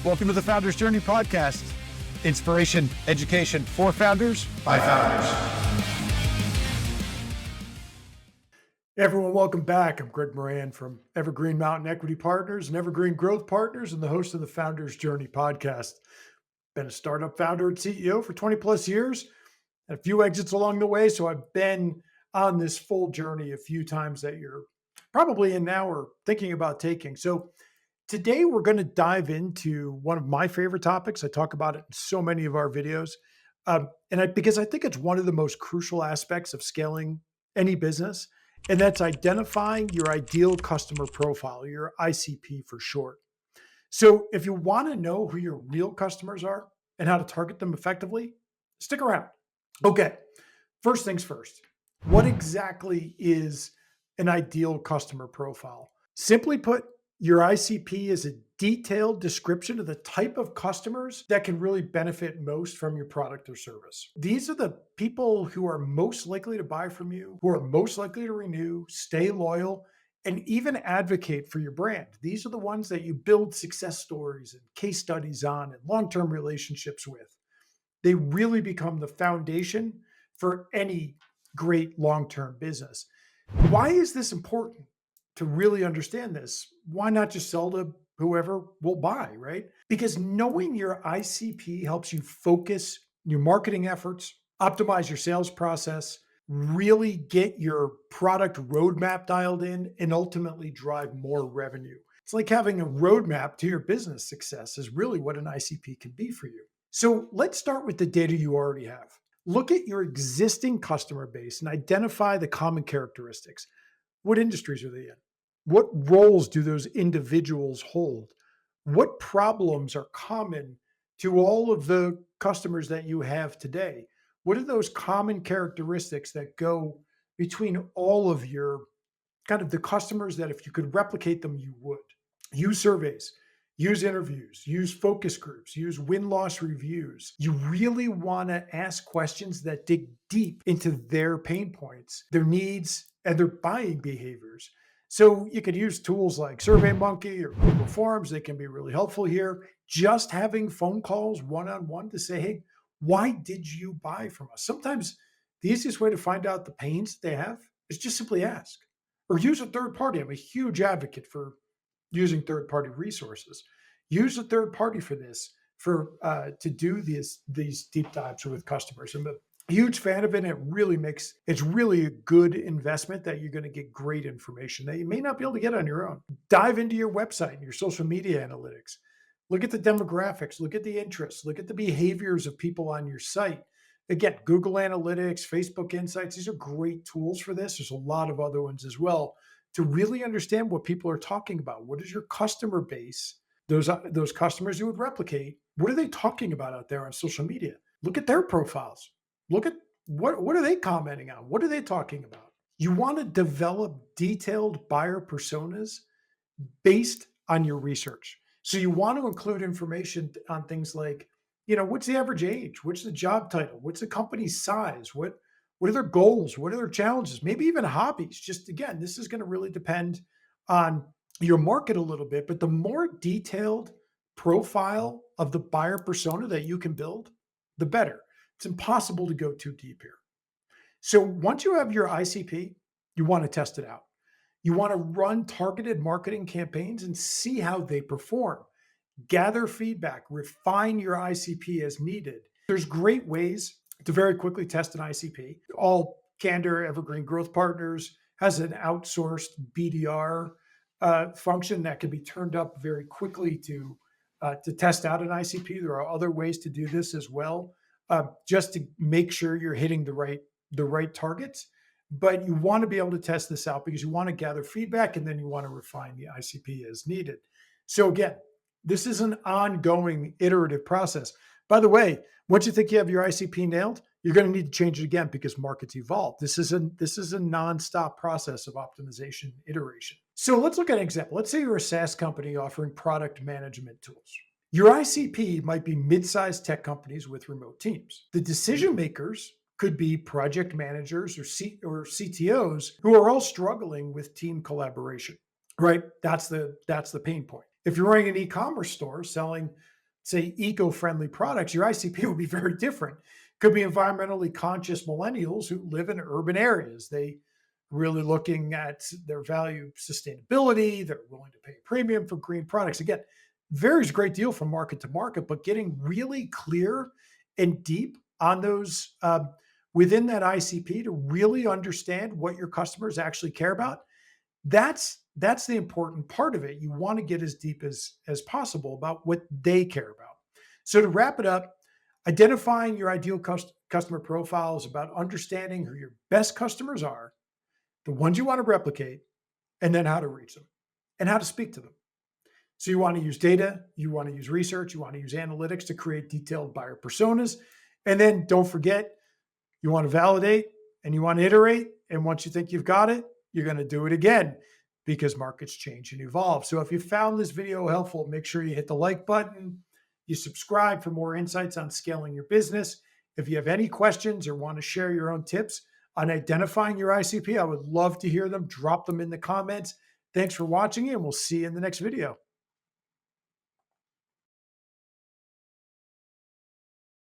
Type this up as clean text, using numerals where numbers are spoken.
Welcome to the Founders Journey podcast. Inspiration, education for founders by founders. Hey everyone, welcome back. I'm Greg Moran from Evergreen Mountain Equity Partners and Evergreen Growth Partners and the host of the Founders Journey podcast. Been a startup founder and CEO for 20 plus years, and a few exits along the way. So I've been on this full journey a few times that you're probably in now or thinking about taking. So today we're going to dive into one of my favorite topics. I talk about it in so many of our videos. Because I think it's one of the most crucial aspects of scaling any business, and that's identifying your ideal customer profile, your ICP for short. So if you want to know who your real customers are and how to target them effectively, stick around. Okay, first things first. What exactly is an ideal customer profile? Simply put, your ICP is a detailed description of the type of customers that can really benefit most from your product or service. These are the people who are most likely to buy from you, who are most likely to renew, stay loyal, and even advocate for your brand. These are the ones that you build success stories and case studies on and long-term relationships with. They really become the foundation for any great long-term business. Why is this important? To really understand this, why not just sell to whoever will buy, right? Because knowing your ICP helps you focus your marketing efforts, optimize your sales process, really get your product roadmap dialed in, and ultimately drive more revenue. It's like having a roadmap to your business success is really what an ICP can be for you. So let's start with the data you already have. Look at your existing customer base and identify the common characteristics. What industries are they in? What roles do those individuals hold? What problems are common to all of the customers that you have today? What are those common characteristics that go between all of your kind of the customers that if you could replicate them, you would? Use surveys, use interviews, use focus groups, use win-loss reviews. You really want to ask questions that dig deep into their pain points, their needs, and their buying behaviors. So you could use tools like SurveyMonkey or Google Forms. They can be really helpful here. Just having phone calls one-on-one to say, hey, why did you buy from us? Sometimes the easiest way to find out the pains they have is just simply ask or use a third party. I'm a huge advocate for using third-party resources. Use a third party for this, to do these deep dives with customers. I'm a huge fan of it. It's really a good investment that you're going to get great information that you may not be able to get on your own. Dive into your website and your social media analytics. Look at the demographics, look at the interests, look at the behaviors of people on your site. Again, Google Analytics, Facebook Insights, these are great tools for this. There's a lot of other ones as well to really understand what people are talking about. What is your customer base? Those customers you would replicate, what are they talking about out there on social media? Look at their profiles. Look at what are they commenting on? What are they talking about? You want to develop detailed buyer personas based on your research. So you want to include information on things like, what's the average age? What's the job title? What's the company's size? What are their goals? What are their challenges? Maybe even hobbies. Just again, this is going to really depend on your market a little bit, but the more detailed profile of the buyer persona that you can build, the better. It's impossible to go too deep here. So once you have your ICP, you want to test it out. You want to run targeted marketing campaigns and see how they perform. Gather feedback, refine your ICP as needed. There's great ways to very quickly test an ICP. All candor, Evergreen Growth Partners has an outsourced BDR function that can be turned up very quickly to test out an ICP. There are other ways to do this as well. Just to make sure you're hitting the right targets. But you want to be able to test this out because you want to gather feedback and then you want to refine the ICP as needed. So again, this is an ongoing iterative process. By the way, once you think you have your ICP nailed, you're going to need to change it again because markets evolve. This is a nonstop process of optimization iteration. So let's look at an example. Let's say you're a SaaS company offering product management tools. Your ICP might be mid-sized tech companies with remote teams. The decision makers could be project managers or CTOs who are all struggling with team collaboration, right? That's the pain point. If you're running an e-commerce store selling say, eco-friendly products, your ICP would be very different. Could be environmentally conscious millennials who live in urban areas. They really looking at their value sustainability. They're willing to pay a premium for green products. Again, varies a great deal from market to market, but getting really clear and deep on those within that ICP to really understand what your customers actually care about. That's the important part of it. You want to get as deep as possible about what they care about. So to wrap it up, identifying your ideal customer profile is about understanding who your best customers are, the ones you want to replicate, and then how to reach them and how to speak to them. So you want to use data, you want to use research, you want to use analytics to create detailed buyer personas. And then don't forget, you want to validate and you want to iterate. And once you think you've got it, you're going to do it again because markets change and evolve. So if you found this video helpful, make sure you hit the like button, you subscribe for more insights on scaling your business. If you have any questions or want to share your own tips on identifying your ICP, I would love to hear them. Drop them in the comments. Thanks for watching, and we'll see you in the next video.